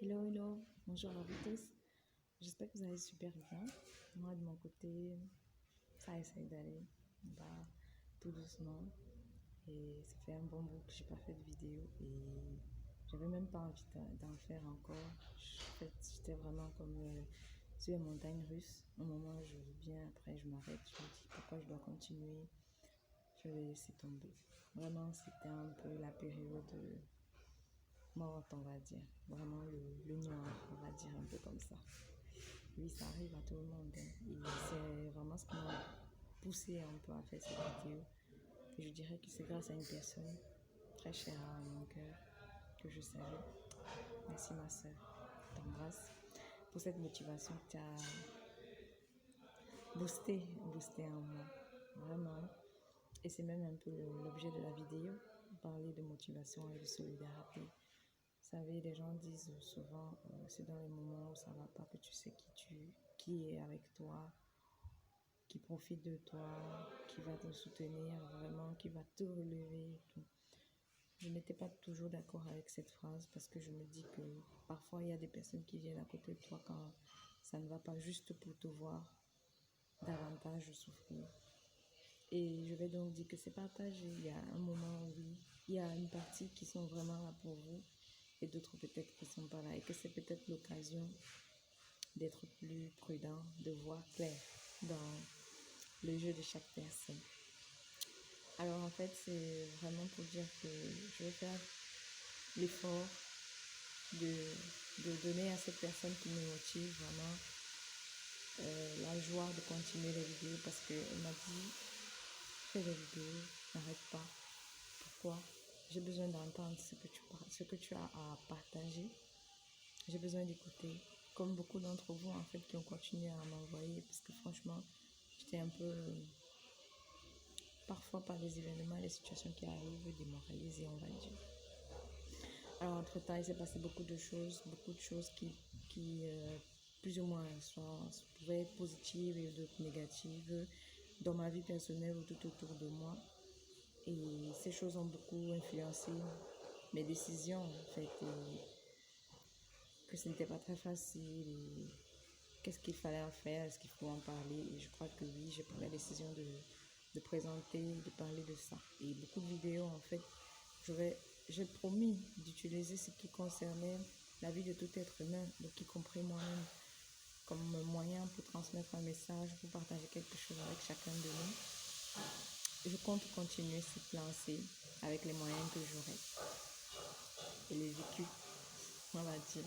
Hello, hello, bonjour à vous tous. J'espère que vous allez super bien. Moi, de mon côté, ça essaye d'aller bah, tout doucement. Et ça fait un bon bout que j'ai pas fait de vidéo et j'avais même pas envie d'en faire encore. En fait, j'étais vraiment comme sur les montagnes russes. Au moment où je veux bien, après je m'arrête, je me dis pourquoi je dois continuer. Je vais laisser tomber. Vraiment, c'était un peu la période morte, on va dire. Vraiment le noir, on va dire un peu comme ça. Oui, ça arrive à tout le monde, hein. Et c'est vraiment ce qui m'a poussé un peu à faire cette vidéo. Et je dirais que c'est grâce à une personne très chère à mon cœur que je salue. Merci ma soeur, je t'embrasse pour cette motivation que tu as boosté en moi. Vraiment. Et c'est même un peu l'objet de la vidéo, parler de motivation et de solidarité. Vous savez, les gens disent souvent, c'est dans les moments où ça va pas que tu sais qui est avec toi, qui profite de toi, qui va te soutenir vraiment, qui va te relever et tout. Je n'étais pas toujours d'accord avec cette phrase parce que je me dis que parfois il y a des personnes qui viennent à côté de toi quand ça ne va pas, juste pour te voir davantage souffrir. Et je vais donc dire que c'est partagé. Il y a un moment où oui, il y a une partie qui sont vraiment là pour vous et d'autres peut-être qui ne sont pas là. Et que c'est peut-être l'occasion d'être plus prudent, de voir clair dans le jeu de chaque personne. Alors en fait, c'est vraiment pour dire que je vais faire l'effort de donner à cette personne qui me motive vraiment la joie de continuer les vidéos parce qu'elle m'a dit fais des vidéos, n'arrête pas. Pourquoi? J'ai besoin d'entendre ce que tu as à partager. J'ai besoin d'écouter. Comme beaucoup d'entre vous en fait qui ont continué à m'envoyer parce que franchement, j'étais un peu parfois par les événements, les situations qui arrivent, démoralisées, on va dire. Alors, entre-temps, il s'est passé beaucoup de choses qui plus ou moins, pouvaient être positives et d'autres négatives dans ma vie personnelle ou tout autour de moi. Et ces choses ont beaucoup influencé mes décisions, en fait, et que ce n'était pas très facile. Et qu'est-ce qu'il fallait en faire? Est-ce qu'il faut en parler? Et je crois que oui, j'ai pris la décision de présenter, de parler de ça. Et beaucoup de vidéos, en fait, j'ai promis d'utiliser ce qui concernait la vie de tout être humain, donc y compris moi-même, comme moyen pour transmettre un message, pour partager quelque chose avec chacun de nous. Je compte continuer cette lancée avec les moyens que j'aurai et les vécus, on va dire.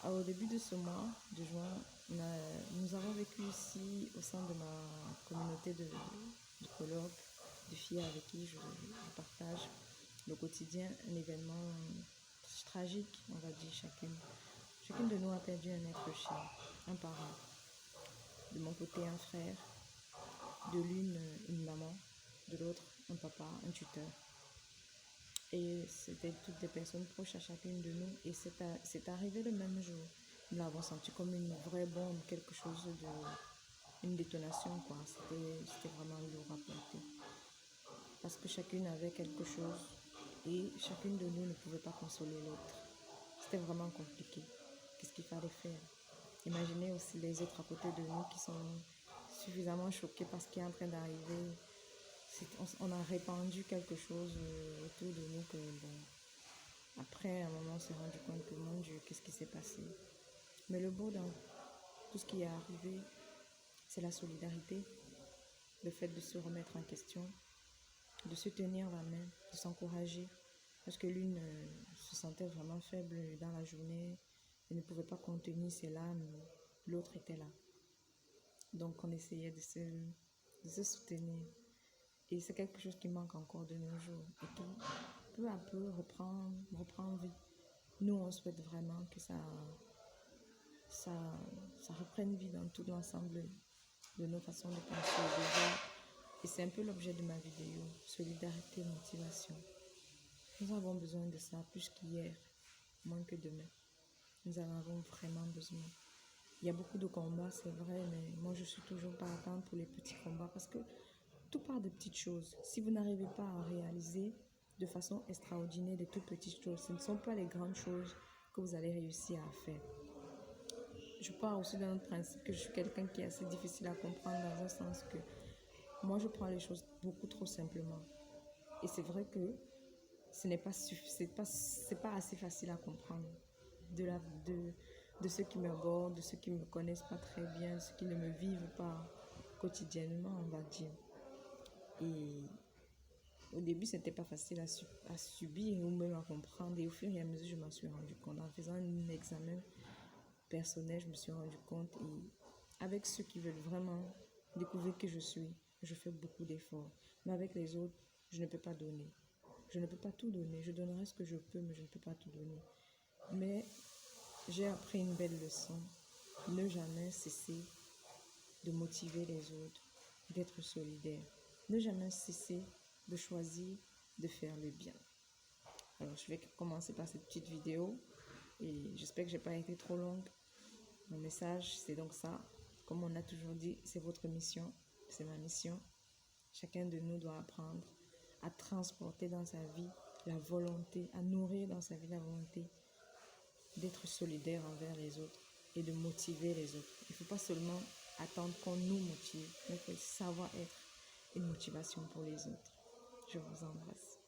Alors, au début de ce mois de juin, nous avons vécu ici, au sein de ma communauté de colloques, de filles avec qui je partage le quotidien, un événement tragique, on va dire chacune. Chacune de nous a perdu un être cher, un parent. De mon côté, un frère, de l'une, une maman, de l'autre, un papa, un tuteur. Et c'était toutes des personnes proches à chacune de nous. Et c'est arrivé le même jour. Nous l'avons senti comme une vraie bombe, quelque chose une détonation, quoi. C'était vraiment lourd à porter. Parce que chacune avait quelque chose et chacune de nous ne pouvait pas consoler l'autre. C'était vraiment compliqué. Qu'est-ce qu'il fallait faire? Imaginez aussi les autres à côté de nous qui sont suffisamment choqués par ce qui est en train d'arriver. On a répandu quelque chose autour de nous que, bon, après, à un moment, on s'est rendu compte que, mon Dieu, qu'est-ce qui s'est passé? Mais le beau dans tout ce qui est arrivé, c'est la solidarité, le fait de se remettre en question, de se tenir la main, de s'encourager. Parce que l'une se sentait vraiment faible dans la journée et ne pouvait pas contenir ses larmes, l'autre était là. Donc on essayait de se soutenir. Et c'est quelque chose qui manque encore de nos jours. Et tout, peu à peu, reprend vie. Nous, on souhaite vraiment que ça reprenne vie dans tout l'ensemble de nos façons de penser déjà. Et c'est un peu l'objet de ma vidéo, solidarité, motivation. Nous avons besoin de ça plus qu'hier, moins que demain. Nous en avons vraiment besoin. Il y a beaucoup de combats, c'est vrai, mais moi je suis toujours partante pour les petits combats parce que tout part de petites choses. Si vous n'arrivez pas à réaliser de façon extraordinaire de toutes petites choses, ce ne sont pas les grandes choses que vous allez réussir à faire. Je pars aussi d'un autre principe que je suis quelqu'un qui est assez difficile à comprendre dans un sens que moi, je prends les choses beaucoup trop simplement. Et c'est vrai que ce n'est pas, c'est pas assez facile à comprendre de ceux qui m'abordent, de ceux qui ne me connaissent pas très bien, ceux qui ne me vivent pas quotidiennement, on va dire. Et au début, ce n'était pas facile à subir ou même à comprendre. Et au fur et à mesure, je m'en suis rendu compte. En faisant un examen personnel, je me suis rendu compte. Et avec ceux qui veulent vraiment découvrir qui je suis, je fais beaucoup d'efforts. Mais avec les autres, je ne peux pas donner. Je ne peux pas tout donner. Je donnerai ce que je peux, mais je ne peux pas tout donner. Mais j'ai appris une belle leçon. Ne jamais cesser de motiver les autres, d'être solidaire. Ne jamais cesser de choisir de faire le bien. Alors, je vais commencer par cette petite vidéo et j'espère que je n'ai pas été trop longue. Mon message, c'est donc ça. Comme on a toujours dit, c'est votre mission, c'est ma mission. Chacun de nous doit apprendre à transporter dans sa vie la volonté, à nourrir dans sa vie la volonté d'être solidaire envers les autres et de motiver les autres. Il ne faut pas seulement attendre qu'on nous motive, mais il faut savoir être une motivation pour les autres. Je vous embrasse.